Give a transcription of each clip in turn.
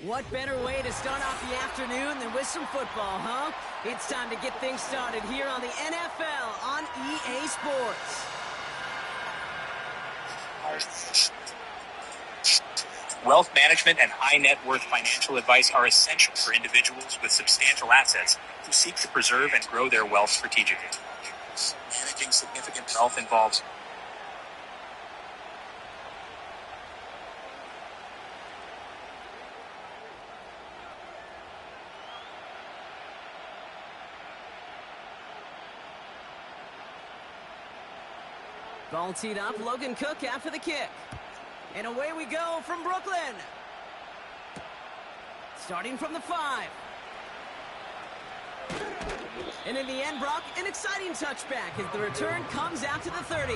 What better way to start off the afternoon than with some football, huh? It's time to get things started here on the NFL on EA Sports. Wealth management and high net worth financial advice are essential for individuals with substantial assets who seek to preserve and grow their wealth strategically. Managing significant wealth involves Ball teed up, Logan Cook after the kick. And away we go from Brooklyn. Starting from the 5. And in the end, Brock, an exciting touchback as the return comes out to the 30.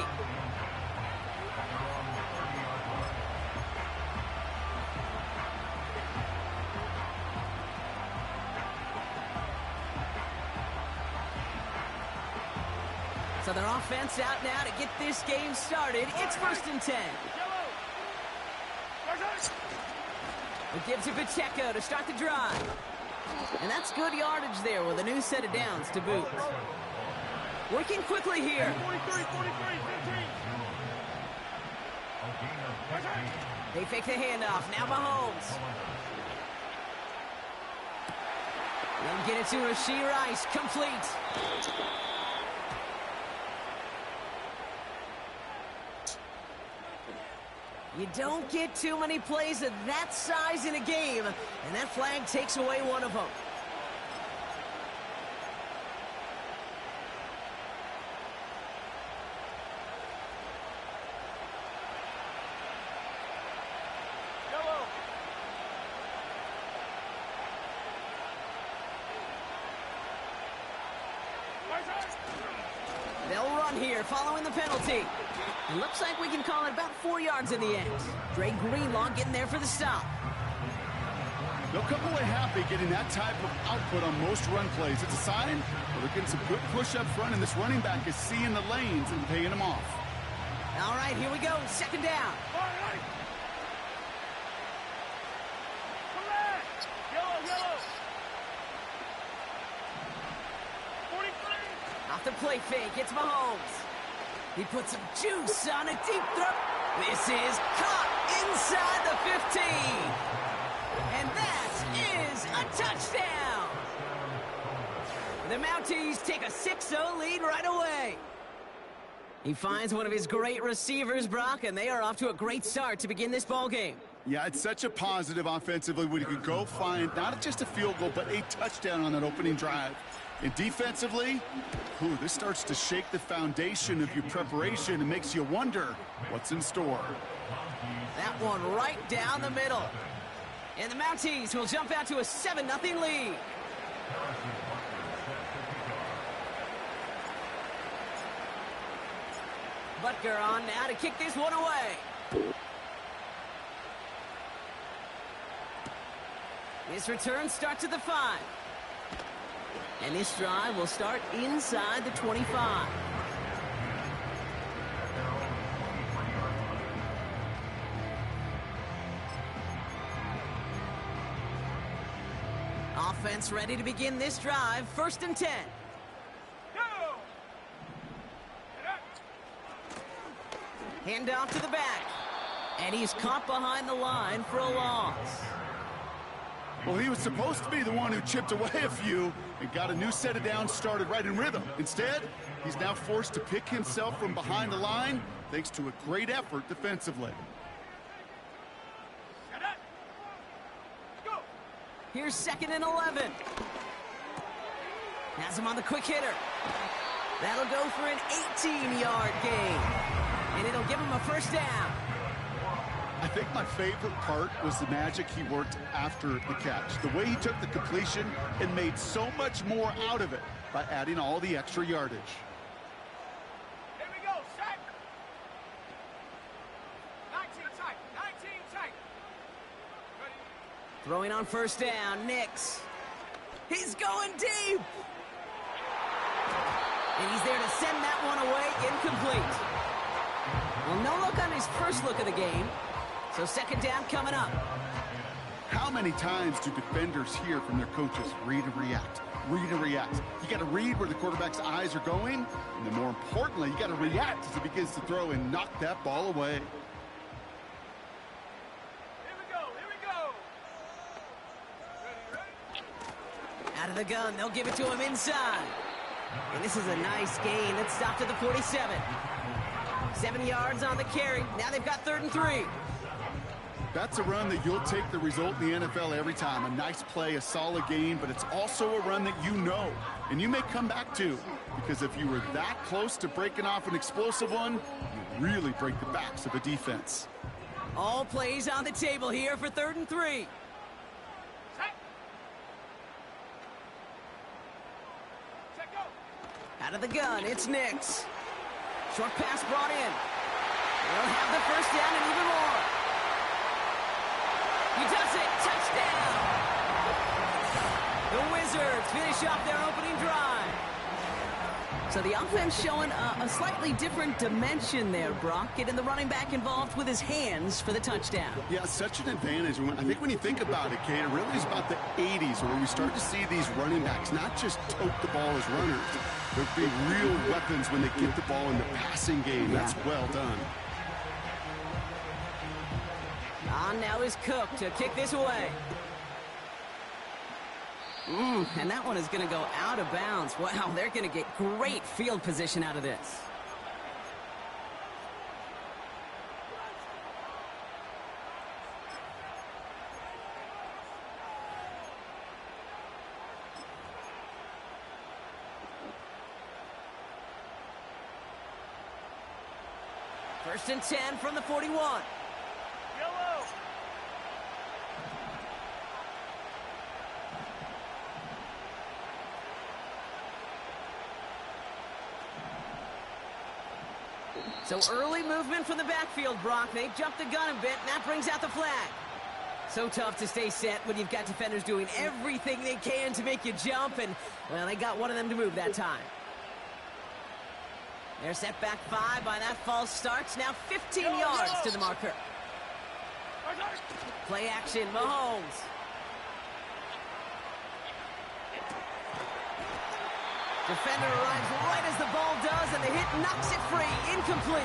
So their offense out now to get this game started. It's 1st and 10. It gives it Michejack to start the drive. And that's good yardage there with a new set of downs to boot. Working quickly here. They fake the handoff. Now Mahomes. Then get it to Rashee Rice. Complete. You don't get too many plays of that size in a game, and that flag takes away one of them. They'll run here following the penalty. It looks like we can call it about 4 yards in the end. Dre Greenlaw getting there for the stop. They'll come away happy getting that type of output on most run plays. It's a sign that they're getting some good push up front, and this running back is seeing the lanes and paying them off. All right, here we go. 2nd down. Off the play fake, it's Mahomes. He puts some juice on a deep throw. This is caught inside the 15. And that is a touchdown. The Mounties take a 6-0 lead right away. He finds one of his great receivers, Brock, and they are off to a great start to begin this ball game. Yeah, it's such a positive offensively when you can go find not just a field goal, but a touchdown on that opening drive. And defensively, this starts to shake the foundation of your preparation and makes you wonder what's in store. That one right down the middle. And the Mounties will jump out to a 7-0 lead. Butker on now to kick this one away. This return starts at the 5. And this drive will start inside the 25. Offense ready to begin this drive. 1st and 10. Hand off to the back. And he's caught behind the line for a loss. Well, he was supposed to be the one who chipped away a few and got a new set of downs started right in rhythm. Instead, he's now forced to pick himself from behind the line thanks to a great effort defensively. Here's 2nd and 11. Has him on the quick hitter. That'll go for an 18-yard gain. And it'll give him a 1st down. I think my favorite part was the magic he worked after the catch. The way he took the completion and made so much more out of it by adding all the extra yardage. Here we go, set. 19 tight, 19 tight. Throwing on 1st down, Nix. He's going deep. And he's there to send that one away, incomplete. Well, no look on his first look of the game. So 2nd down coming up. How many times do defenders hear from their coaches, read and react, read and react? You got to read where the quarterback's eyes are going, and then more importantly, you got to react as he begins to throw and knock that ball away. Here we go, here we go. Ready? Out of the gun, they'll give it to him inside. And this is a nice gain. Let's stop at the 47. 7 yards on the carry. Now they've got 3rd and 3. That's a run that you'll take the result in the NFL every time. A nice play, a solid gain, but it's also a run that you know and you may come back to, because if you were that close to breaking off an explosive one, you really break the backs of a defense. All plays on the table here for 3rd and 3. Set. Set, go. Out of the gun, it's Nix. Short pass brought in. They'll have the first down and even more. He does it. Touchdown. The Wizards finish off their opening drive. So the offense showing a slightly different dimension there, Brock. Getting the running back involved with his hands for the touchdown. Yeah, such an advantage. I think when you think about it, Kate, it really is about the 80s where we start to see these running backs not just tote the ball as runners, but be real weapons when they get the ball in the passing game. Yeah. That's well done. On now is Cook to kick this away. And that one is going to go out of bounds. Wow, they're going to get great field position out of this. First and 10 from the 41. Yellow. So early movement from the backfield, Brock. They jumped the gun a bit, and that brings out the flag. So tough to stay set when you've got defenders doing everything they can to make you jump, and, well, they got one of them to move that time. They're set back 5 by that false start. Now 15 yards to the marker. Play action, Mahomes. Defender arrives right as the ball does, and the hit knocks it free. Incomplete.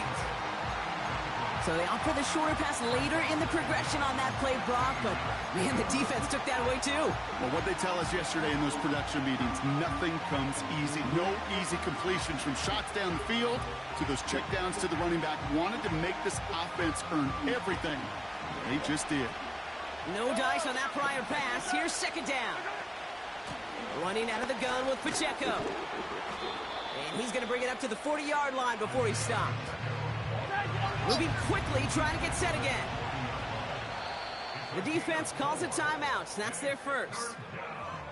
So they opt for the shorter pass later in the progression on that play, Brock, but, man, the defense took that away, too. Well, what they tell us yesterday in those production meetings, nothing comes easy. No easy completions from shots down the field to those checkdowns to the running back. Wanted to make this offense earn everything. They just did. No dice on that prior pass. Here's 2nd down. Running out of the gun with Pacheco. And he's going to bring it up to the 40-yard line before he stopped. Moving quickly, trying to get set again. The defense calls a timeout. That's their first.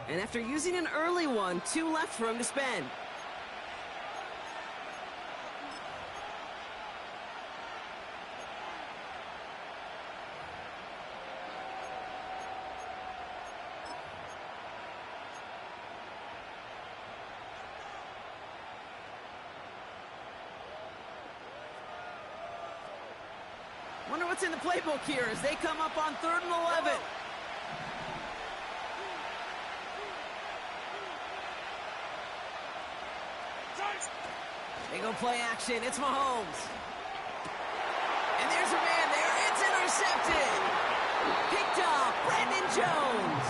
And after using an early one, 2 left for him to spend. Wonder what's in the playbook here as they come up on 3rd and 11. They go play action. It's Mahomes. And there's a man there. It's intercepted. Picked off Brandon Jones.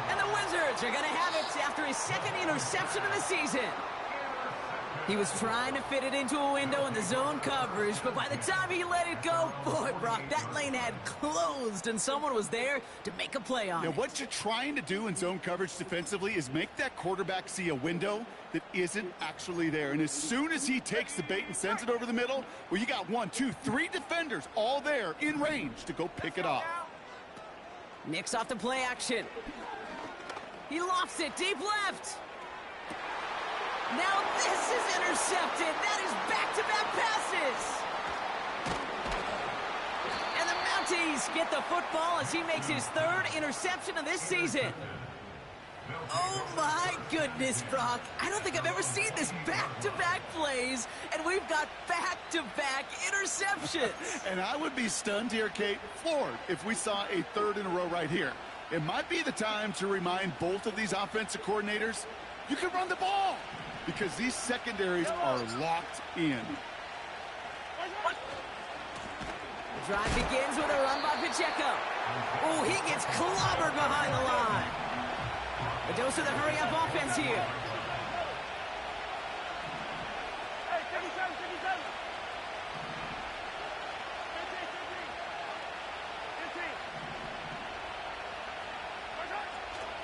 And the Wizards are going to have it after his 2nd interception of the season. He was trying to fit it into a window in the zone coverage, but by the time he let it go, boy, Brock, that lane had closed, and someone was there to make a play on it. Now, what you're trying to do in zone coverage defensively is make that quarterback see a window that isn't actually there. And as soon as he takes the bait and sends it over the middle, well, you got 1, 2, 3 defenders all there in range to go pick it off. Nix off the play action. He lofts it deep left. Now this is intercepted. That is back-to-back passes. And the Mounties get the football as he makes his 3rd interception of this season. Oh my goodness, Brock. I don't think I've ever seen this back-to-back plays, and we've got back-to-back interceptions. And I would be stunned here, Kate, floored, if we saw a third in a row right here. It might be the time to remind both of these offensive coordinators, you can run the ball, because these secondaries are locked in. The drive begins with a run by Michejack. Oh, he gets clobbered behind the line. A dose of the hurry-up offense here. Hey, 37, 37.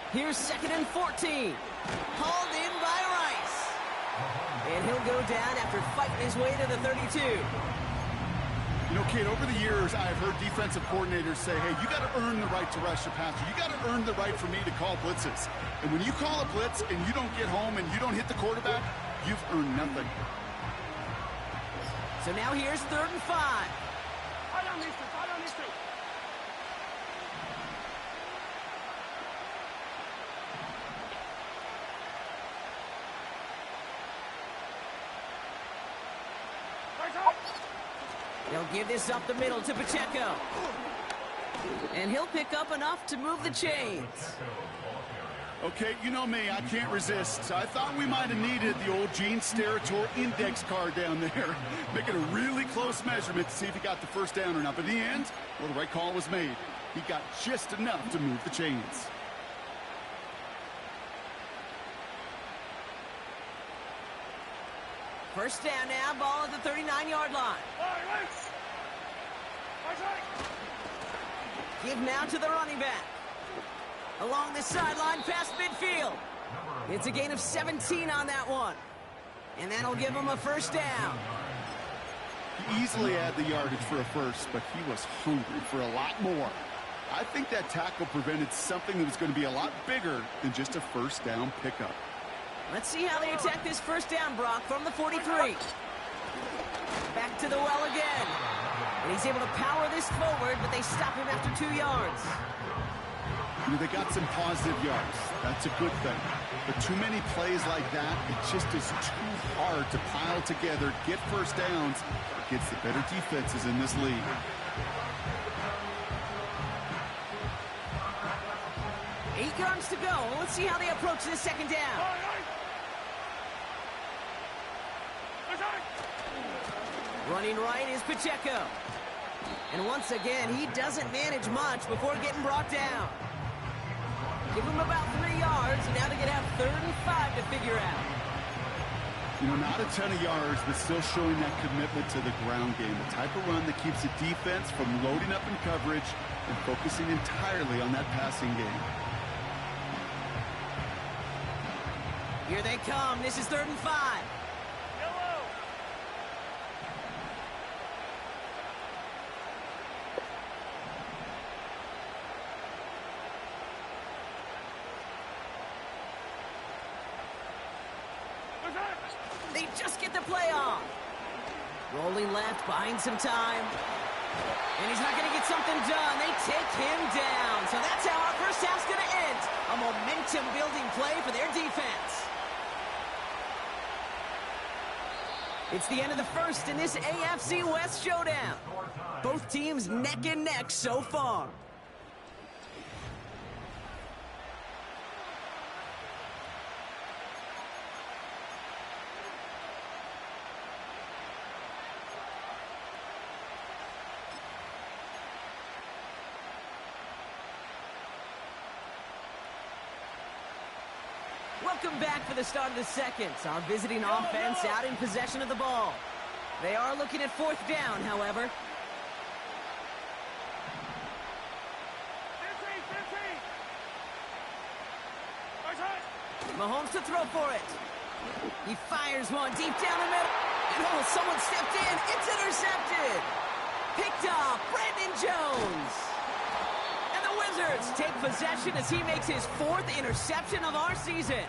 15. Here's 2nd and 14. Hauled in by Rice. And he'll go down after fighting his way to the 32. You know, Kate, over the years, I've heard defensive coordinators say, hey, you got to earn the right to rush the passer. You got to earn the right for me to call blitzes. And when you call a blitz and you don't get home and you don't hit the quarterback, you've earned nothing. So now here's 3rd and 5. Fall on these two, fall on these two. They'll give this up the middle to Pacheco. And he'll pick up enough to move the chains. Okay, you know me, I can't resist. I thought we might have needed the old Gene Steratore index card down there. Making a really close measurement to see if he got the first down or not. But in the end, well, the right call was made. He got just enough to move the chains. First down now, ball at the 39-yard line. Give now to the running back. Along the sideline, past midfield. It's a gain of 17 on that one. And that'll give him a first down. He easily had the yardage for a first, but he was hungry for a lot more. I think that tackle prevented something that was going to be a lot bigger than just a first down pickup. Let's see how they attack this first down, Brock, from the 43. Back to the well again. And he's able to power this forward, but they stop him after 2 yards. You know, they got some positive yards. That's a good thing. But too many plays like that, it just is too hard to pile together, get first downs against the better defenses in this league. Eight yards to go. Let's see how they approach this second down. Running right is Pacheco. And once again, he doesn't manage much before getting brought down. Give him about 3 yards, and now they're going to have 3rd and 5 to figure out. You know, not a ton of yards, but still showing that commitment to the ground game. The type of run that keeps the defense from loading up in coverage and focusing entirely on that passing game. Here they come. This is 3rd and 5. Yellow. They just get the play off. Rolling left, buying some time. And he's not going to get something done. They take him down. So that's how our first half's going to end. A momentum-building play for their defense. It's the end of the first in this AFC West showdown. Both teams neck and neck so far. Welcome back for the start of the second. Our visiting offense out in possession of the ball. They are looking at 4th down, however. 15. Mahomes to throw for it. He fires one deep down the middle. And oh, someone stepped in. It's intercepted. Picked off Brandon Jones. And the Wizards take possession as he makes his 4th interception of our season.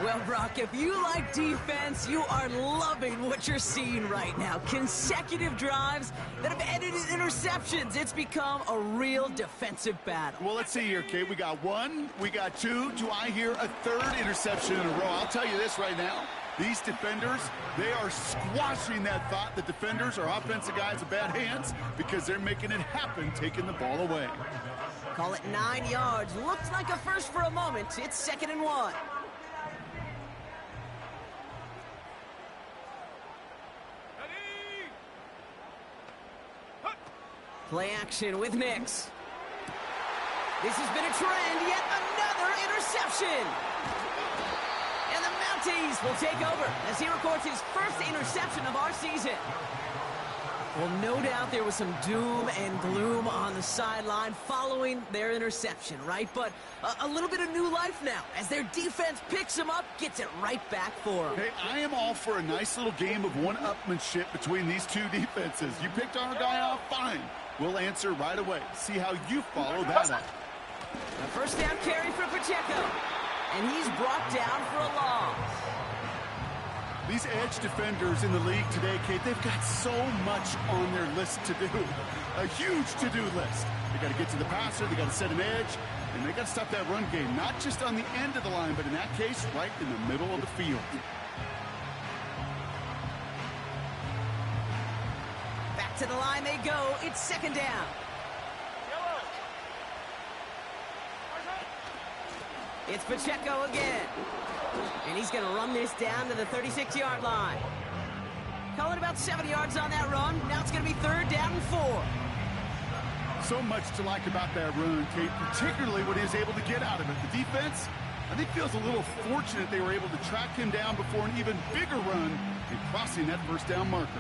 Well, Brock, if you like defense, you are loving what you're seeing right now. Consecutive drives that have ended in interceptions. It's become a real defensive battle. Well, let's see here, Kate. We got one, we got two. Do I hear a third interception in a row? I'll tell you this right now. These defenders, they are squashing that thought that defenders are offensive guys with bad hands because they're making it happen, taking the ball away. Call it 9 yards. Looks like a first for a moment. It's 2nd and 1. Play action with Nix. This has been a trend, yet another interception. And the Mounties will take over as he records his first interception of our season. Well, no doubt there was some doom and gloom on the sideline following their interception, right? But a little bit of new life now as their defense picks him up, gets it right back for him. Hey, I am all for a nice little game of one-upmanship between these two defenses. You picked our guy off, fine. We'll answer right away. See how you follow that up. A first down carry for Pacheco. And he's brought down for a loss. These edge defenders in the league today, Kate, they've got so much on their list to do. A huge to-do list. They got to get to the passer, they got to set an edge, and they got to stop that run game. Not just on the end of the line, but in that case, right in the middle of the field. Back to the line they go. It's 2nd down. It's Pacheco again. And he's going to run this down to the 36-yard line. Call it about 7 yards on that run. Now it's going to be 3rd down and 4. So much to like about that run, Kate, particularly what he was able to get out of it. The defense, I think, feels a little fortunate they were able to track him down before an even bigger run and crossing that first down marker.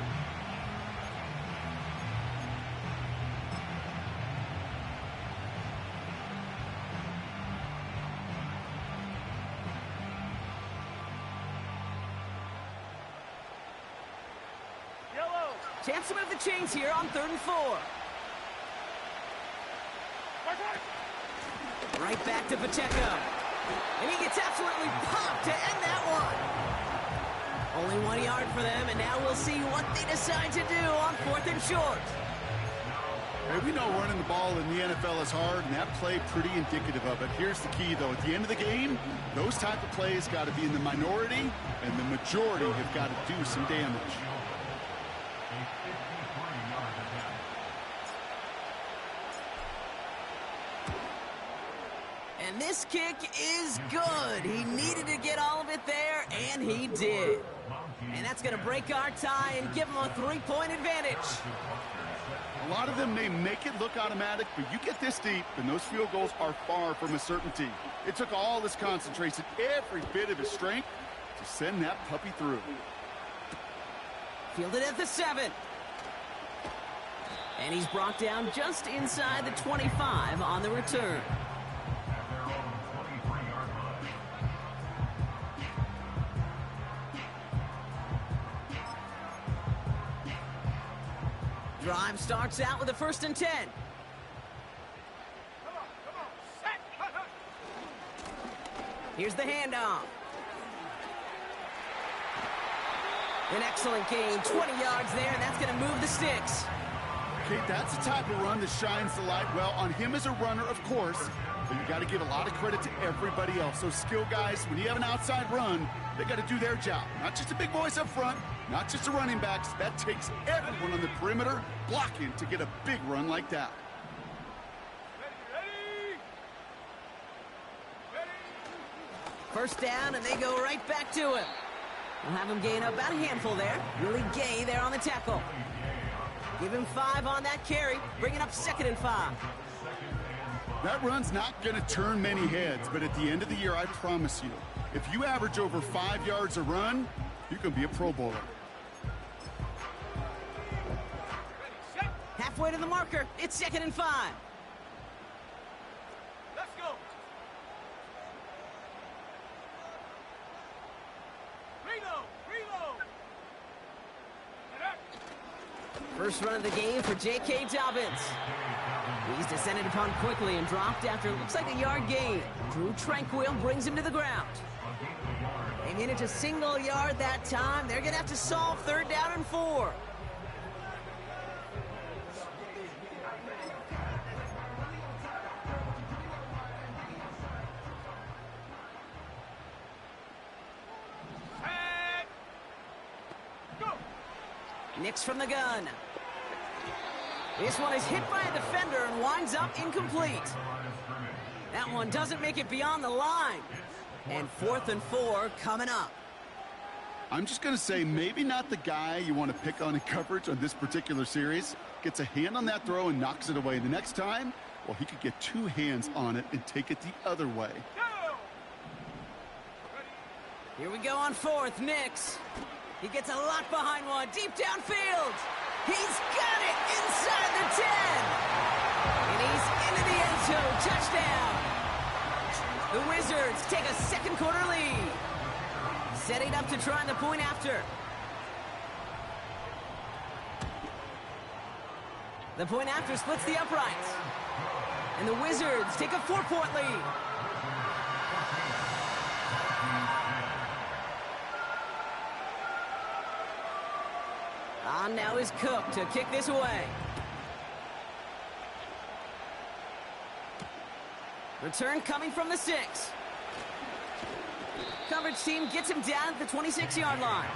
Chance to move the chains here on 3rd and 4. Right back to Pacheco. And he gets absolutely popped to end that one. Only 1 yard for them, and now we'll see what they decide to do on 4th and short. Hey, we know running the ball in the NFL is hard, and that play pretty indicative of it. Here's the key, though. At the end of the game, those type of plays got to be in the minority, and the majority have got to do some damage. And this kick is good. He needed to get all of it there, and he did. And that's going to break our tie and give him a 3-point advantage. A lot of them may make it look automatic, but you get this deep, and those field goals are far from a certainty. It took all his concentration, every bit of his strength, to send that puppy through. Fielded at the 7. And he's brought down just inside the 25 on the return. Drive starts out with a 1st and 10. Here's the handoff. An excellent gain, 20 yards there, and that's going to move the sticks. Okay, that's the type of run that shines the light well on him as a runner, of course, but you got to give a lot of credit to everybody else. Those skill guys, when you have an outside run, they got to do their job. Not just the big boys up front, not just the running backs. That takes everyone on the perimeter blocking to get a big run like that. First down, and they go right back to him. We'll have him gain up about a handful there. Really Gay there on the tackle. Give him 5 on that carry, bringing up 2nd and 5. That run's not going to turn many heads, but at the end of the year, I promise you, if you average over 5 yards a run, you can be a Pro Bowler. Halfway to the marker, it's 2nd and 5. Let's go. Reload. First run of the game for J.K. Dobbins. He's descended upon quickly and dropped after it looks like a yard gain. Drew Tranquil brings him to the ground. They manage a single yard that time. They're going to have to solve 3rd down and 4. Nix from the gun. This one is hit by a defender and winds up incomplete. That one doesn't make it beyond the line. And 4th and 4 coming up. I'm just going to say maybe not the guy you want to pick on in coverage on this particular series. Gets a hand on that throw and knocks it away. The next time, well, he could get 2 hands on it and take it the other way. Here we go on 4th, Nix. He gets a lot behind one, deep downfield. He's got it inside the 10. And he's into the end zone, touchdown. The Wizards take a 2nd quarter lead. Setting up to try the point after. The point after splits the uprights. And the Wizards take a 4-point lead. On now is Cook to kick this away. Return coming from the 6. Coverage team gets him down at the 26-yard line.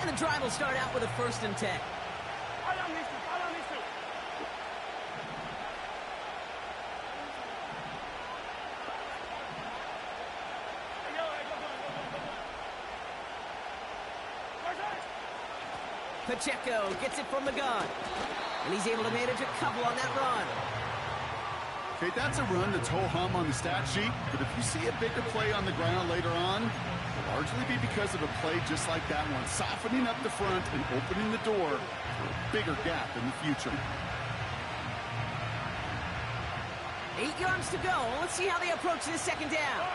And the drive will start out with a 1st and 10. Pacheco gets it from the gun. And he's able to manage a couple on that run. Okay, that's a run that's ho-hum on the stat sheet, but if you see a bigger play on the ground later on, it'll largely be because of a play just like that one, softening up the front and opening the door for a bigger gap in the future. 8 yards to go. Let's see how they approach this 2nd down.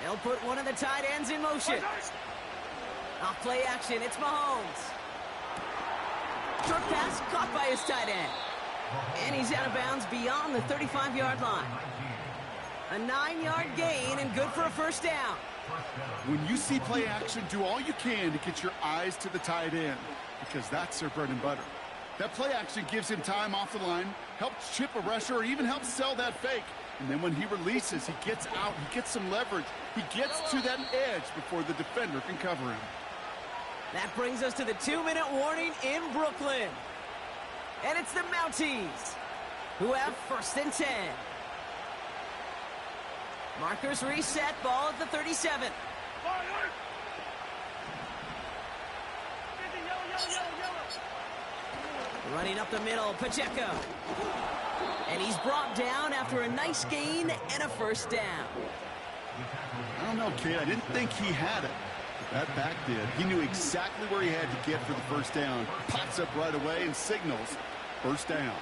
They'll put one of the tight ends in motion. Off play action, it's Mahomes. Short pass caught by his tight end. And he's out of bounds beyond the 35-yard line. A 9-yard gain and good for a 1st down. When you see play action, do all you can to get your eyes to the tight end, because that's their bread and butter. That play action gives him time off the line, helps chip a rusher, or even helps sell that fake. And then when he releases, he gets out, he gets some leverage. He gets to that edge before the defender can cover him. That brings us to the 2-minute warning in Brooklyn. And it's the Mounties who have 1st and 10. Markers reset, ball at the 37. Running up the middle, Pacheco. And he's brought down after a nice gain and a 1st down. I don't know, kid. I didn't think he had it. But that back did. He knew exactly where he had to get for the 1st down. Pops up right away and signals 1st down.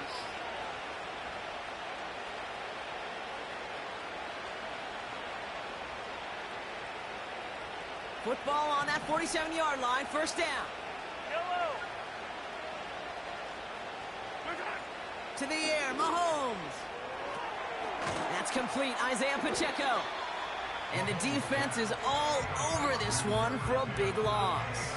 Football on that 47-yard line, 1st down. To the air, Mahomes. That's complete, Isaiah Pacheco. And the defense is all over this one for a big loss.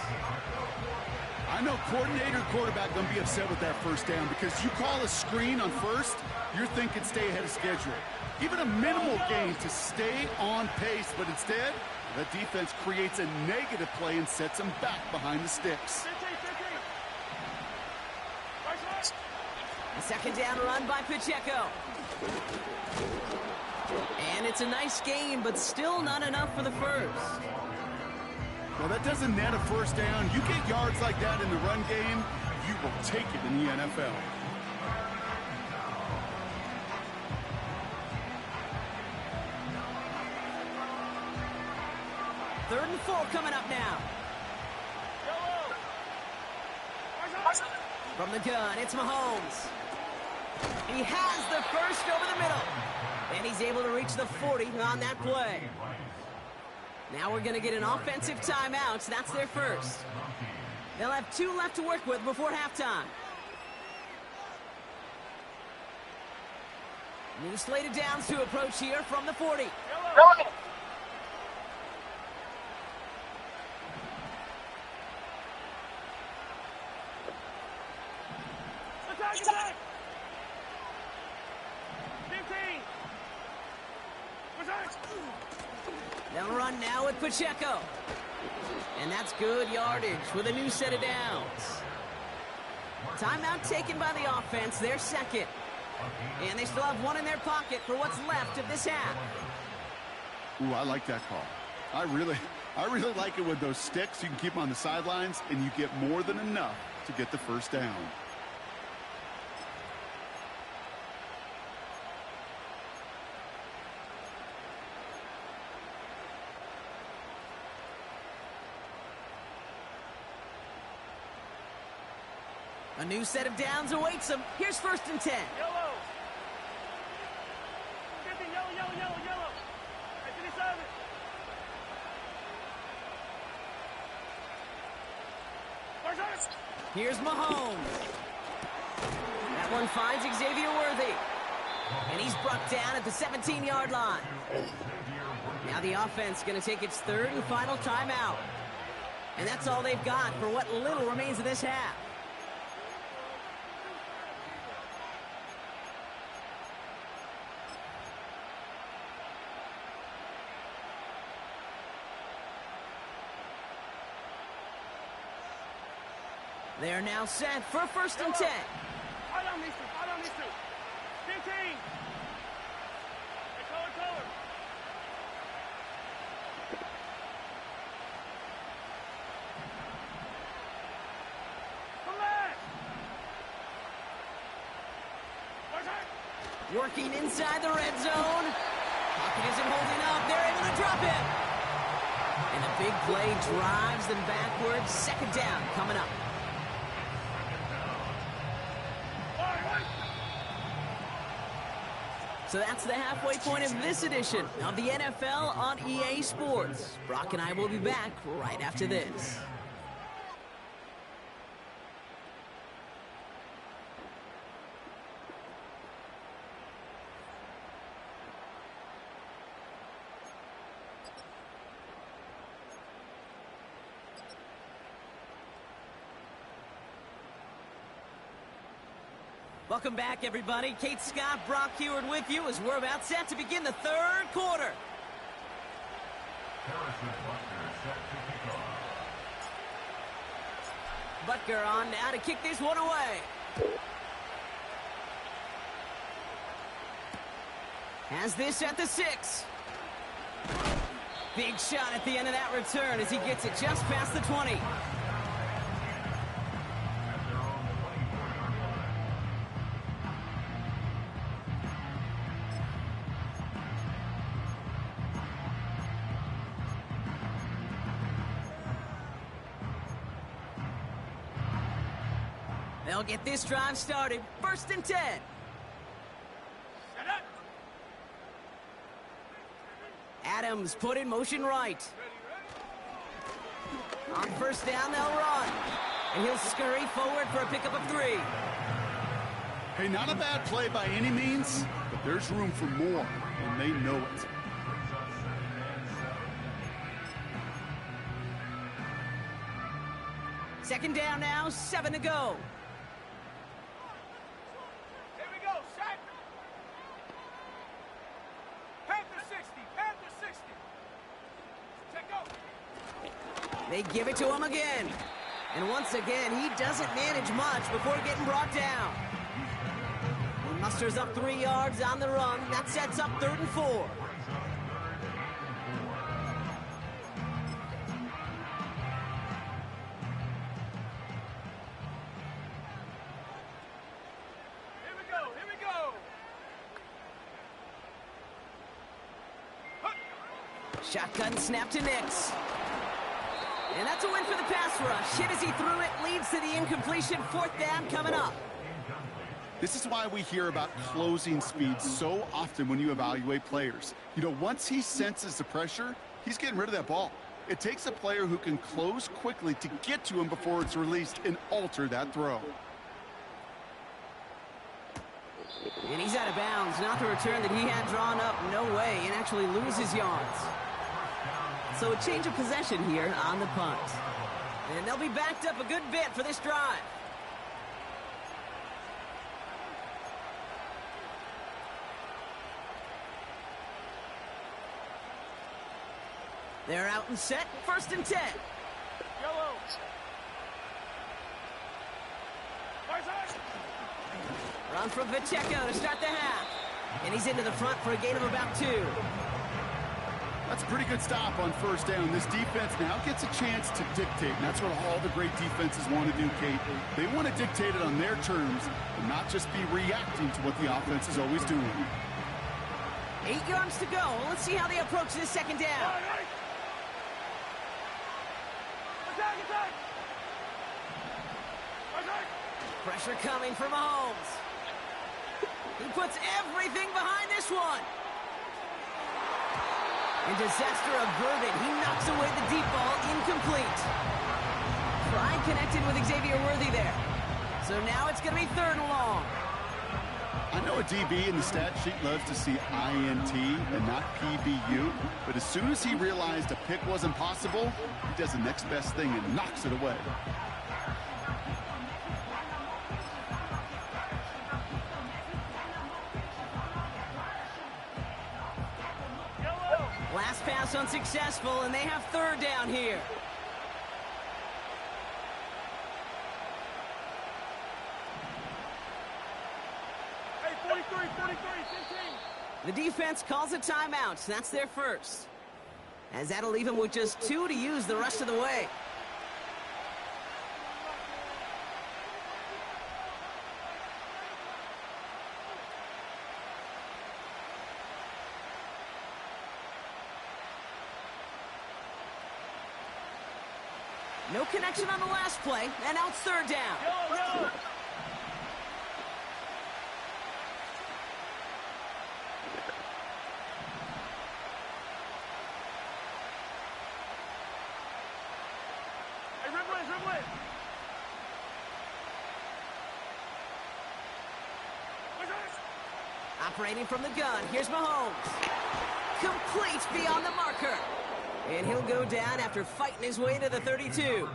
I know coordinator and quarterback going to be upset with that 1st down, because you call a screen on 1st, you're thinking stay ahead of schedule. Even a minimal gain to stay on pace, but instead, that defense creates a negative play and sets them back behind the sticks. A 2nd down run by Pacheco. And it's a nice gain, but still not enough for the 1st. Well, that doesn't net a 1st down. You get yards like that in the run game, you will take it in the NFL. Third and 4 coming up now. From the gun, it's Mahomes. He has the first over the middle. And he's able to reach the 40 on that play. Now we're going to get an offensive timeout. So that's their first. They'll have 2 left to work with before halftime. New slated downs to approach here from the 40. Yellow. Attack! 15. They'll run now with Pacheco. And that's good yardage with a new set of downs. Timeout taken by the offense, their second. And they still have 1 in their pocket for what's left of this half. Ooh, I like that call. I really like it with those sticks. You can keep them on the sidelines, and you get more than enough to get the first down. A new set of downs awaits them. Here's 1st and 10. Yellow. 50, yellow. Hey, 57. Here's Mahomes. That one finds Xavier Worthy. And he's brought down at the 17-yard line. Now the offense going to take its 3rd and final timeout. And that's all they've got for what little remains of this half. They are now set for 1st and 10. I don't need to. 15. Hey, color. Come on. Working inside the red zone. Pocket isn't holding up. They're able to drop him. And a big play drives them backwards. 2nd down coming up. So that's the halfway point of this edition of the NFL on EA Sports. Brock and I will be back right after this. Welcome back, everybody. Kate Scott, Brock Heward with you as we're about set to begin the 3rd quarter. Butker on now to kick this one away. Has this at the 6. Big shot at the end of that return as he gets it just past the 20. They'll get this drive started. 1st and 10. Adams put in motion right. On 1st down, they'll run. And he'll scurry forward for a pickup of 3. Hey, not a bad play by any means, but there's room for more, and they know it. Second down now, 7 to go. Here we go, set. Panther 60. Check go. They give it to him again. And once again, he doesn't manage much before getting brought down. He musters up 3 yards on the run. That sets up 3rd and 4. Shotgun snap to Nix. And that's a win for the pass rush. Hit as he threw it, leads to the incompletion. 4th down coming up. This is why we hear about closing speed so often when you evaluate players. You know, once he senses the pressure, he's getting rid of that ball. It takes a player who can close quickly to get to him before it's released and alter that throw. And he's out of bounds. Not the return that he had drawn up. No way. And actually loses yards. So a change of possession here on the punt. And they'll be backed up a good bit for this drive. They're out and set. 1st and 10. Yellow. Run from Michejack to start the half. And he's into the front for a gain of about 2. That's a pretty good stop on 1st down. This defense now gets a chance to dictate, and that's what all the great defenses want to do, Kate. They want to dictate it on their terms and not just be reacting to what the offense is always doing. 8 yards to go. Let's see how they approach this 2nd down. Attack! Pressure coming from Mahomes. He puts everything behind this one. And disaster averted. He knocks away the deep ball, incomplete. Pride connected with Xavier Worthy there. So now it's going to be 3rd and long. I know a DB in the stat sheet loves to see INT and not PBU, but as soon as he realized a pick wasn't possible, he does the next best thing and knocks it away. Last pass unsuccessful, and they have 3rd down here. Hey, 43, 15. The defense calls a timeout. That's their first. As that'll leave him with just 2 to use the rest of the way. No connection on the last play, and now it's 3rd down. Yellow. Hey, dribble it. Operating from the gun, here's Mahomes. Complete beyond the marker. And he'll go down after fighting his way to the 32.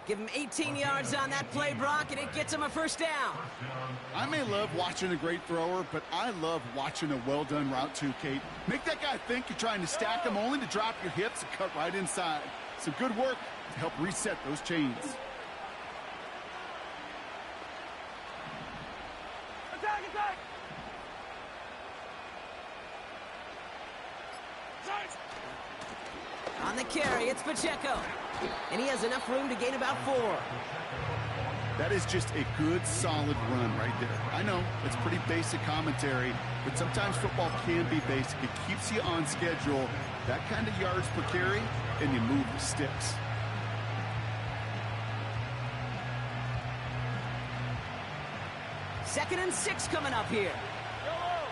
Give him 18 yards on that play, Brock, and it gets him a 1st down. I may love watching a great thrower, but I love watching a well-done route too, Kate. Make that guy think you're trying to stack him only to drop your hips and cut right inside. Some good work to help reset those chains. Attack! On the carry, it's Pacheco. And he has enough room to gain about 4. That is just a good, solid run right there. I know, it's pretty basic commentary, but sometimes football can be basic. It keeps you on schedule, that kind of yards per carry, and you move the sticks. Second and 6 coming up here. Yellow.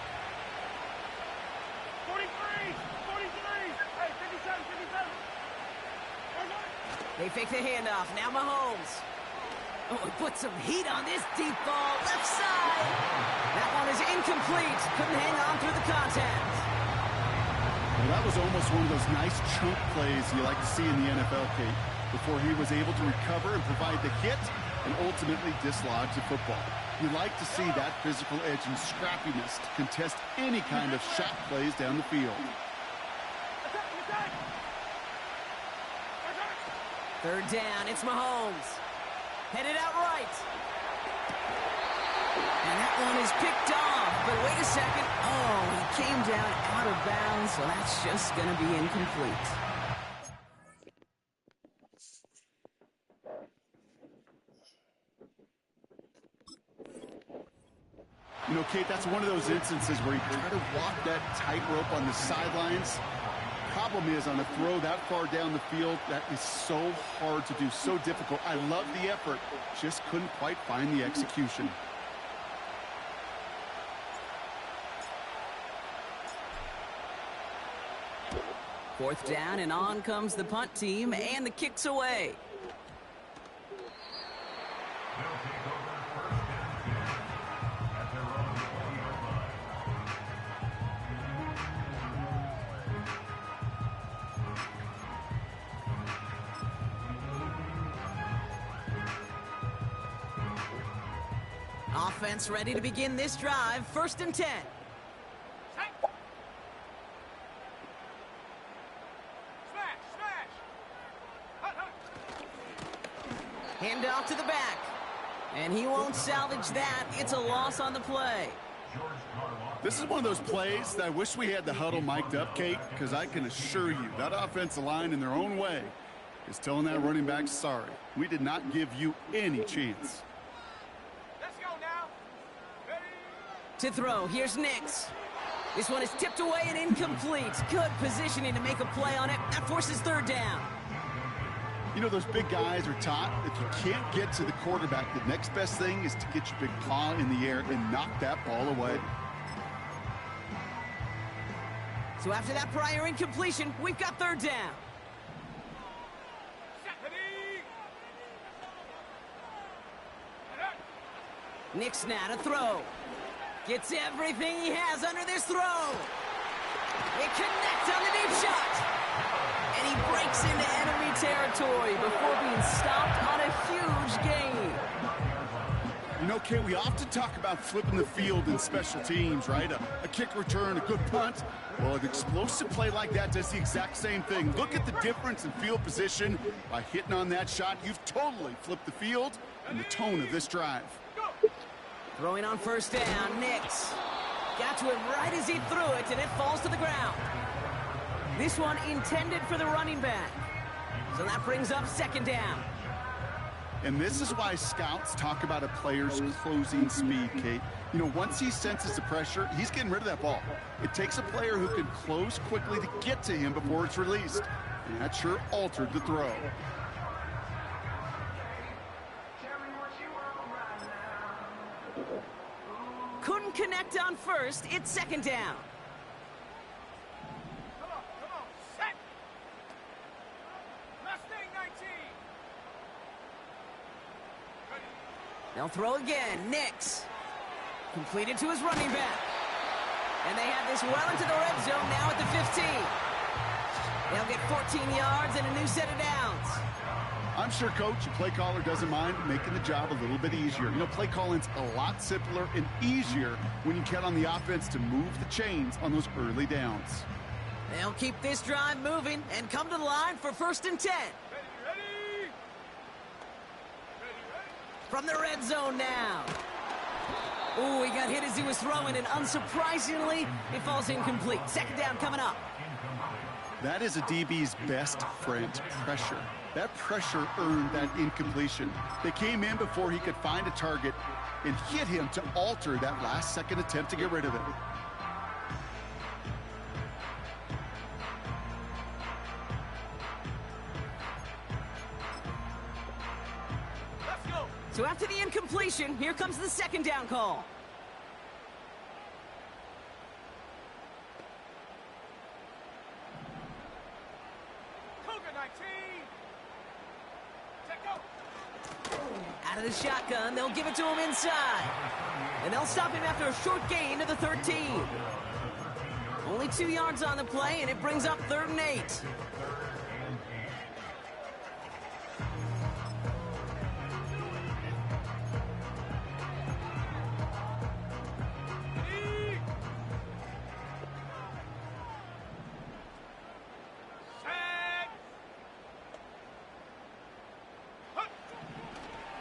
43. Hey, 57. They fake the handoff. Now Mahomes. Oh, he put some heat on this deep ball. Left side. That one is incomplete. Couldn't hang on through the contact. Well, that was almost one of those nice chunk plays you like to see in the NFL, Kate, before he was able to recover and provide the hit and ultimately dislodge the football. You like to see that physical edge and scrappiness to contest any kind of shot plays down the field. Attack! 3rd down, it's Mahomes. Headed out right. And that one is picked off. But wait a second. Oh, he came down out of bounds, so that's just going to be incomplete. You know, Kate, that's one of those instances where you try to walk that tightrope on the sidelines, problem is, on a throw that far down the field, that is so hard to do, so difficult. I love the effort, just couldn't quite find the execution. Fourth down, and on comes the punt team, and the kick's away. Offense ready to begin this drive. 1st and 10. Hand off to the back. And he won't salvage that. It's a loss on the play. This is one of those plays that I wish we had the huddle mic'd up, Kate, because I can assure you that offensive line in their own way is telling that running back, sorry, we did not give you any chance. Let's go now. Ready? To throw, here's Nix. This one is tipped away and incomplete. Good positioning to make a play on it. That forces 3rd down. You know, those big guys are taught if you can't get to the quarterback, the next best thing is to get your big paw in the air and knock that ball away. So after that prior incompletion, we've got 3rd down. Nix now to throw. Gets everything he has under this throw. It connects on the deep shot. And he breaks into enemy territory before being stopped on a huge gain. You know, Kate, we often talk about flipping the field in special teams, right? A kick return, a good punt. Well, an explosive play like that does the exact same thing. Look at the difference in field position. By hitting on that shot, you've totally flipped the field and the tone of this drive. Throwing on 1st down, Nix. Got to him right as he threw it, and it falls to the ground. This one intended for the running back. So that brings up 2nd down. And this is why scouts talk about a player's closing speed, Kate. You know, once he senses the pressure, he's getting rid of that ball. It takes a player who can close quickly to get to him before it's released. And that sure altered the throw. Couldn't connect on 1st. It's 2nd down. Come on, set. Mustang 19. Ready? They'll throw again. Nix. Completed to his running back. And they have this well into the red zone now at the 15. They'll get 14 yards and a new set of downs. I'm sure, Coach, your play caller doesn't mind making the job a little bit easier. You know, play calling's a lot simpler and easier when you count on the offense to move the chains on those early downs. They'll keep this drive moving and come to the line for 1st and 10. Ready? From the red zone now. Ooh, he got hit as he was throwing, and unsurprisingly, it falls incomplete. 2nd down coming up. That is a DB's best friend, pressure. That pressure earned that incompletion. They came in before he could find a target and hit him to alter that last-second attempt to get rid of it. Let's go. So after the incompletion, here comes the 2nd down call. Out of the shotgun, they'll give it to him inside. And they'll stop him after a short gain to the 13. Only 2 yards on the play, and it brings up 3rd and 8.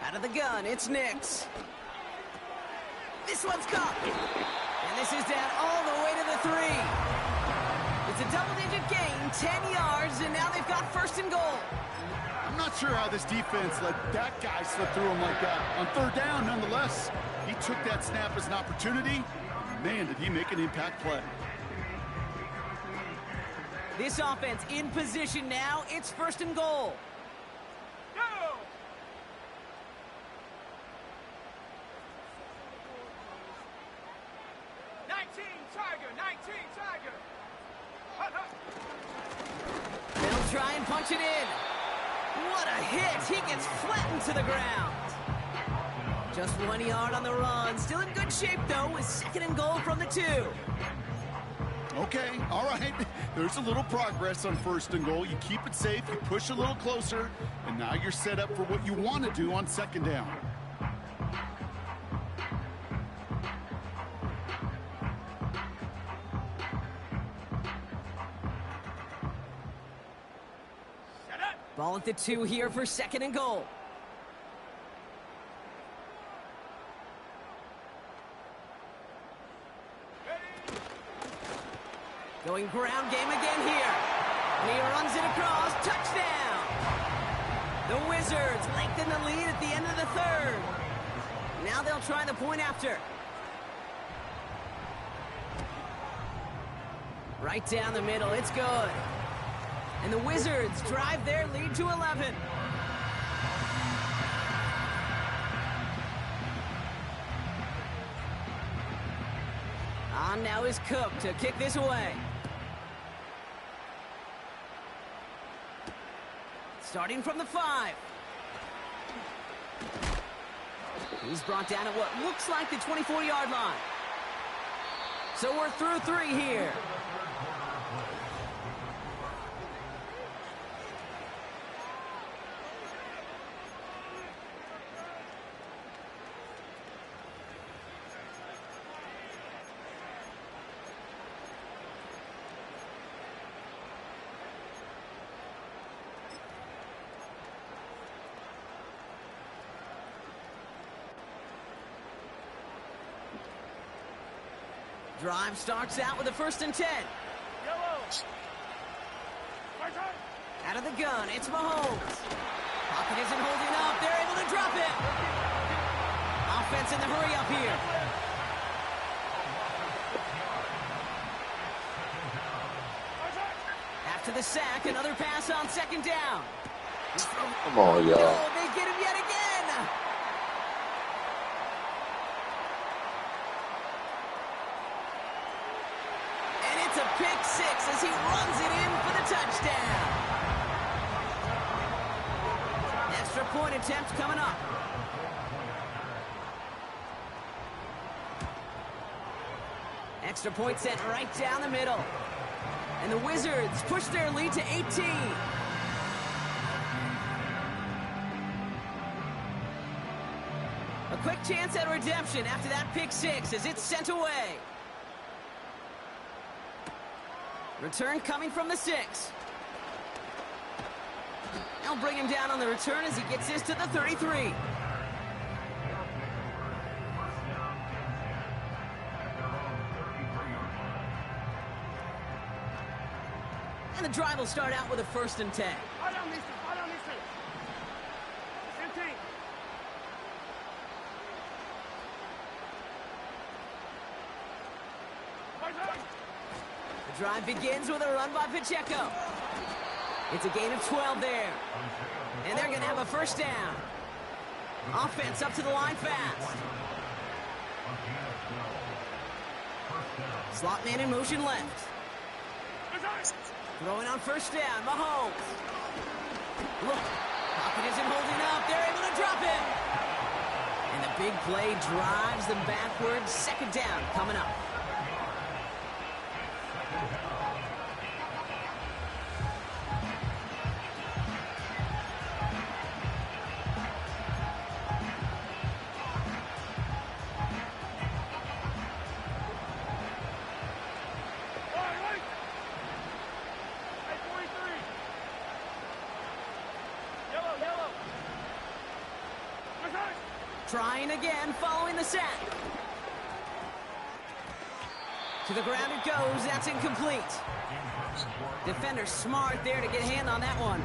Out of the gun, it's Nix. This one's caught. And this is down all the way to the 3. It's a double-digit gain, 10 yards, and now they've got 1st and goal. I'm not sure how this defense let that guy slip through him like that. On 3rd down, nonetheless, he took that snap as an opportunity. Man, did he make an impact play. This offense in position now. It's 1st and goal. Go! 19 Tiger, 19 Tiger. Hut, hut. They'll try and punch it in. What a hit. He gets flattened to the ground. Just 1 yard on the run. Still in good shape, though, with 2nd and goal from the 2. Okay, all right. There's a little progress on 1st and goal. You keep it safe, you push a little closer, and now you're set up for what you want to do on 2nd down. Ball at the 2 here for 2nd and goal. Going ground game again here. And he runs it across. Touchdown! The Wizards lengthen the lead at the end of the 3rd. Now they'll try the point after. Right down the middle. It's good. And the Wizards drive their lead to 11. On now is Cook to kick this away. Starting from the 5. He's brought down at what looks like the 24-yard line. So we're through 3 here. Drive starts out with a 1st and 10. Yellow. Right side. Out of the gun, it's Mahomes. Pocket isn't holding up. They're able to drop it. Offense in the hurry up here. Right side. After the sack, another pass on 2nd down. Come on, y'all. Oh, they get him yet again. And it's a pick 6 as he runs it in for the touchdown. Extra point attempt coming up. Extra point sent right down the middle. And the Wizards push their lead to 18. A quick chance at redemption after that pick 6 as it's sent away. Return coming from the 6. They'll bring him down on the return as he gets this to the 33. And the drive will start out with a 1st and 10. I don't mister. I don't mister. 15. Right side. The drive begins with a run by Pacheco. It's a gain of 12 there. And they're going to have a 1st down. Offense up to the line fast. Slot man in motion left. Right side. Throwing on 1st down, Mahomes. Look, pocket isn't holding up. They're able to drop it. And the big play drives them backwards. 2nd down coming up. Right. Hey, 43. Yellow. Right side. Trying again following the sack. To the ground it goes. That's incomplete. Defender smart there to get a hand on that one.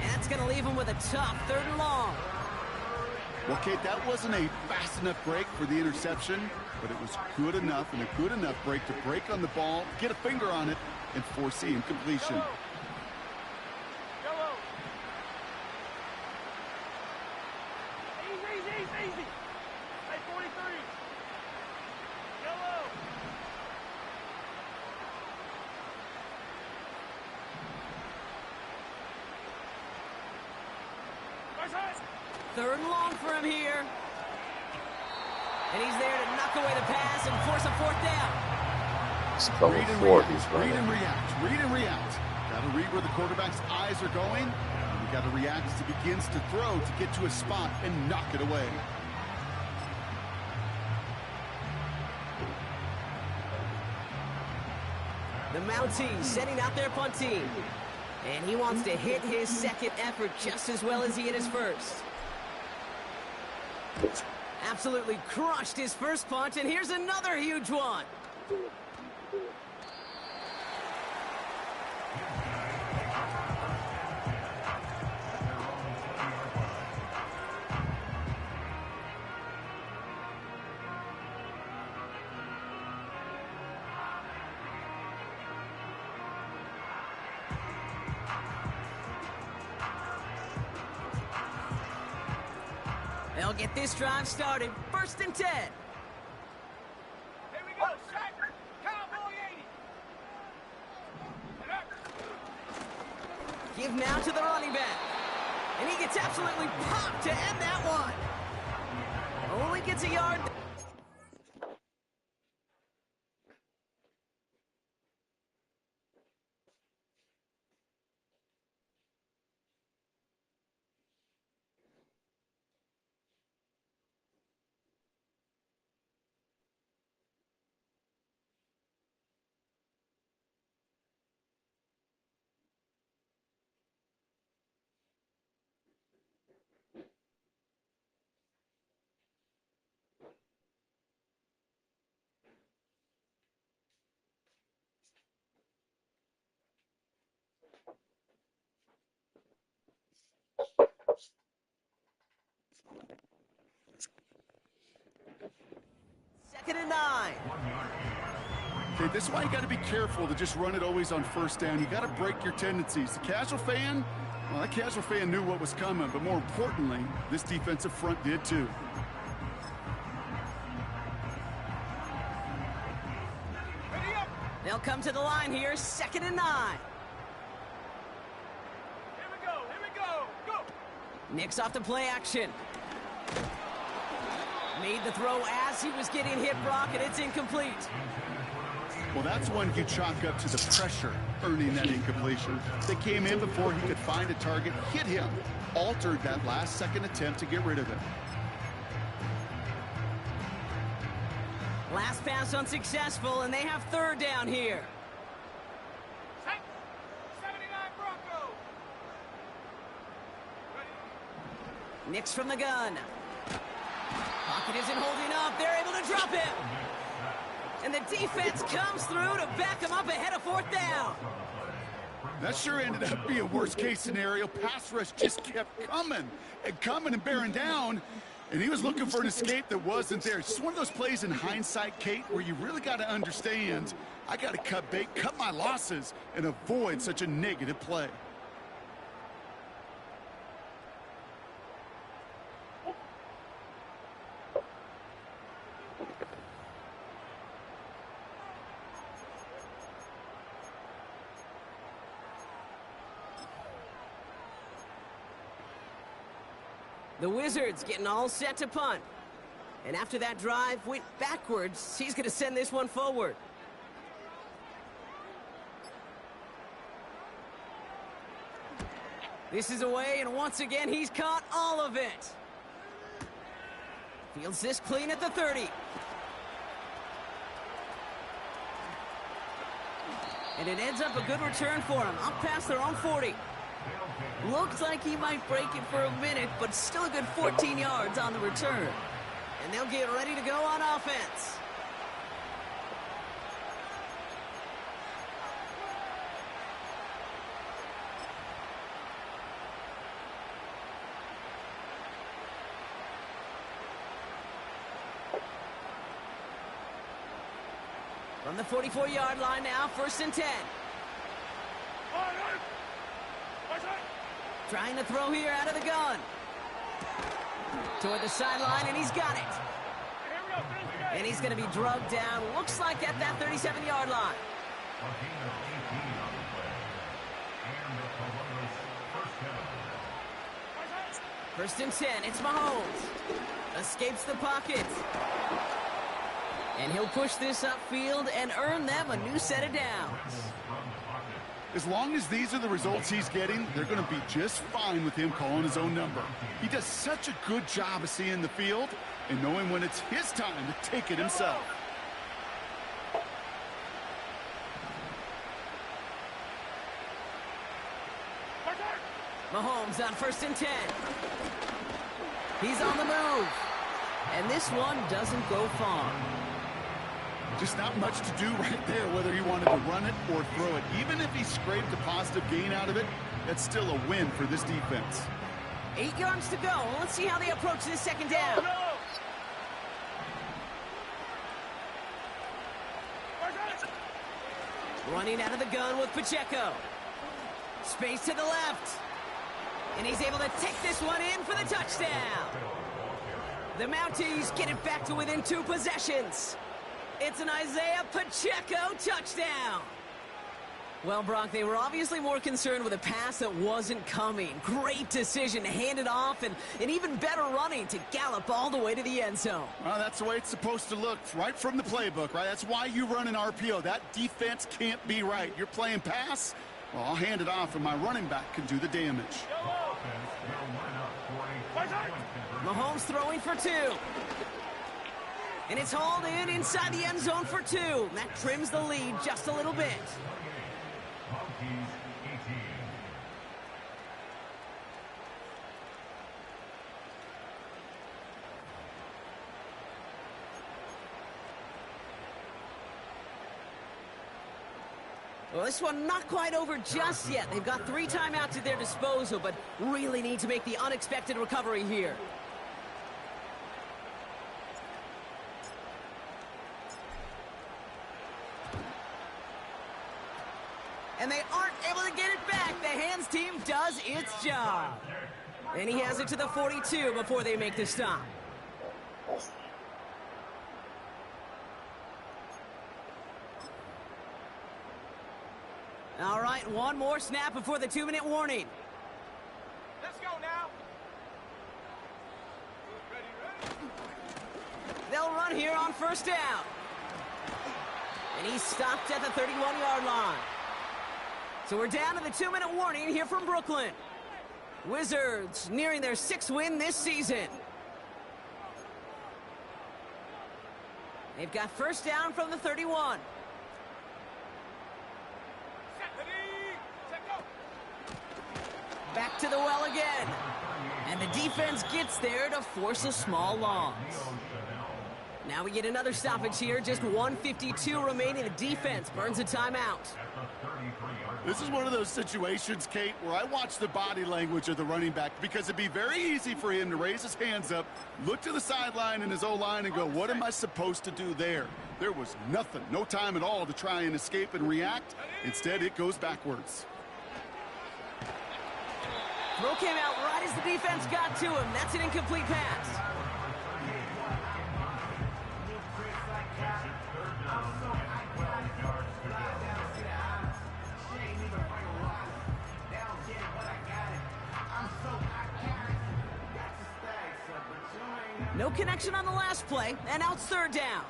And that's going to leave him with a tough 3rd and long. Well, Kate, that wasn't a fast enough break for the interception, but it was good enough and a good enough break to break on the ball, get a finger on it, and force the incompletion. Yellow. Easy. Hey, 43. Yellow. Third and long for him here. And he's there to knock away the pass and force a fourth down. It's coming forward. He's Read running. and react. Got to read where the quarterback's eyes are going. And you got to react as he begins to throw to get to a spot and knock it away. The Mountie setting out their punt team. And he wants to hit his second effort just as well as he hit his first. Absolutely crushed his first punt, and here's another huge one. They'll get this drive started. 1st and 10. Here we go, Shaq. Cowboy 80. Give now to the running back. And he gets absolutely popped to end that one. Only gets a yard. Second and 9. Okay, this is why you got to be careful to just run it always on 1st down. You got to break your tendencies. The casual fan, well, that casual fan knew what was coming, but more importantly, this defensive front did too. They'll come to the line here, 2nd and 9. Here we go. Go. Nick's off the play action. Made the throw as he was getting hit, Brock, and it's incomplete. Well, that's one you chalk up to the pressure earning that incompletion. They came in before he could find a target, hit him, altered that last-second attempt to get rid of it. Last pass unsuccessful, and they have 3rd down here. 79 Bronco. Nick's from the gun. Pocket isn't holding up. They're able to drop him. And the defense comes through to back him up ahead of 4th down. That sure ended up being worst-case scenario. Pass rush just kept coming and bearing down. And he was looking for an escape that wasn't there. It's just one of those plays in hindsight, Kate, where you really got to understand, I got to cut bait, cut my losses, and avoid such a negative play. The Wizards getting all set to punt. And after that drive went backwards, he's going to send this one forward. This is away, and once again, he's caught all of it. Fields this clean at the 30. And it ends up a good return for him, up past their own 40. Looks like he might break it for a minute, but still a good 14 yards on the return. And they'll get ready to go on offense. From the 44-yard line now, 1st and 10. Trying to throw here out of the gun. Toward the sideline, and he's got it. And he's going to be drugged down, looks like at that 37-yard line. First and 10, it's Mahomes. Escapes the pocket. And he'll push this upfield and earn them a new set of downs. As long as these are the results he's getting, they're going to be just fine with him calling his own number. He does such a good job of seeing the field and knowing when it's his time to take it himself. Mahomes on first and 10. He's on the move. And this one doesn't go far. Just not much to do right there, whether he wanted to run it or throw it. Even if he scraped a positive gain out of it, that's still a win for this defense. 8 yards to go. Let's see how they approach this second down. Running out of the gun with Pacheco. Space to the left. And he's able to take this one in for the touchdown. The Mounties get it back to within 2 possessions. It's an Isaiah Pacheco touchdown. Well, Brock, they were obviously more concerned with a pass that wasn't coming. Great decision to hand it off, and even better running to gallop all the way to the end zone. Well, that's the way it's supposed to look, right from the playbook, right? That's why you run an RPO. That defense can't be right. You're playing pass, well, I'll hand it off, and my running back can do the damage. Mahomes throwing for 2. And it's hauled in inside the end zone for 2. That trims the lead just a little bit. Well, this one not quite over just yet. They've got 3 timeouts at their disposal, but really need to make the unexpected recovery here. And they aren't able to get it back. The hands team does its job. And he has it to the 42 before they make the stop. All right, one more snap before the 2-minute warning. Let's go now. They'll run here on first down. And he's stopped at the 31-yard line. So we're down to the 2-minute warning here from Brooklyn. Wizards nearing their 6th win this season. They've got first down from the 31. Back to the well again. And the defense gets there to force a small loss. Now we get another stoppage here. Just 1:52 remaining. The defense burns a timeout. This is one of those situations, Kate, where I watch the body language of the running back because it'd be very easy for him to raise his hands up, look to the sideline and his O-line and go, what am I supposed to do there? There was nothing, no time at all to try and escape and react. Instead, it goes backwards. Throw came out right as the defense got to him. That's an incomplete pass. No connection on the last play, and now it's third down.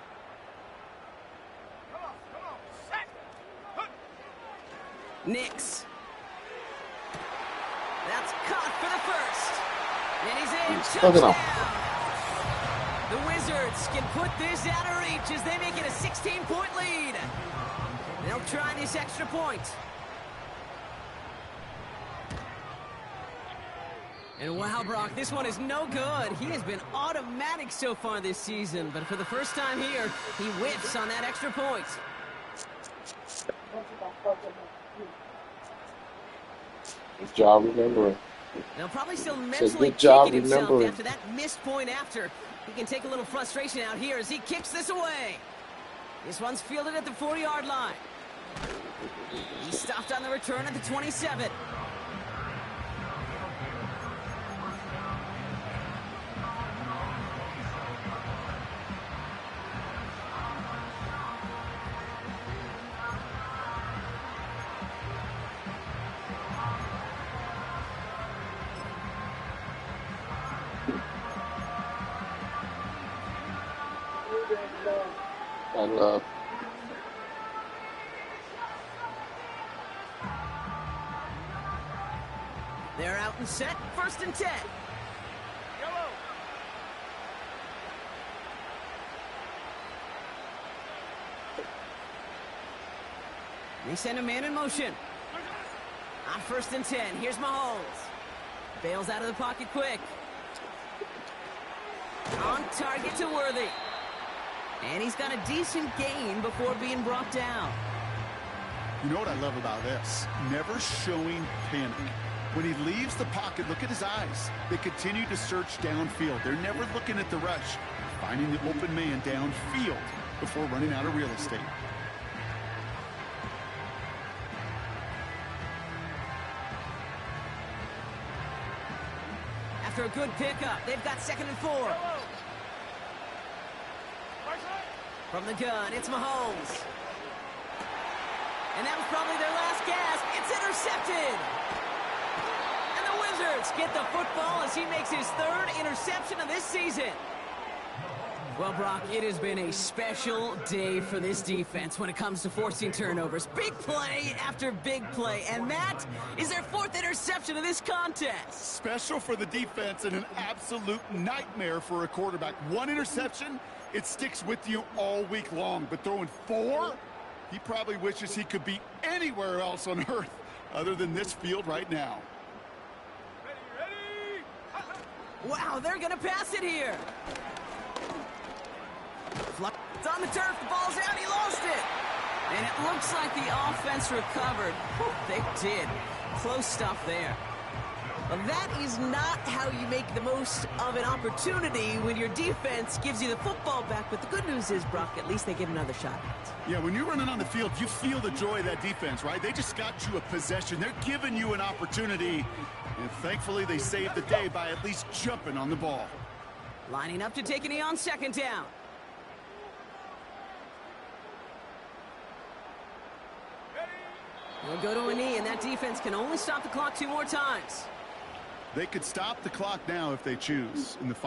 Nix. That's caught for the first. And he's in. Touchdown. The Wizards can put this out of reach as they make it a 16-point lead. They'll try this extra point. And wow, Brock, this one is no good. He has been automatic so far this season, but for the first time here, he whiffs on that extra point. Good job remembering. They'll probably still mentally good job kicking himself remembering. after that missed point after. He can take a little frustration out here as he kicks this away. This one's fielded at the 40-yard line. He stopped on the return at the 27. I love. They're out and set. 1st and 10. Yellow. They send a man in motion. On 1st and 10, here's Mahomes. Bails out of the pocket quick. On target to Worthy. And he's got a decent gain before being brought down. You know what I love about this? Never showing panic. When he leaves the pocket, look at his eyes. They continue to search downfield. They're never looking at the rush, finding the open man downfield before running out of real estate. After a good pickup, they've got 2nd and 4. Yellow. Right side. From the gun, it's Mahomes. And that was probably their last gasp. It's intercepted. And the Wizards get the football as he makes his 3rd interception of this season. Well, Brock, it has been a special day for this defense when it comes to forcing turnovers. Big play after big play. And that is their 4th interception of this contest. Special for the defense and an absolute nightmare for a quarterback. 1 interception, it sticks with you all week long. But throwing 4, he probably wishes he could be anywhere else on earth other than this field right now. Ready. Wow, they're going to pass it here. It's on the turf, the ball's out, he lost it. And it looks like the offense recovered. Whew, they did. Close stuff there. Well, that is not how you make the most of an opportunity when your defense gives you the football back. But the good news is, Brock, at least they get another shot at it. Yeah, when you're running on the field, you feel the joy of that defense, right? They just got you a possession. They're giving you an opportunity. And thankfully, they saved the day by at least jumping on the ball. Lining up to take a knee on 2nd down. They'll go to a knee, and that defense can only stop the clock 2 more times. They could stop the clock now if they choose. In the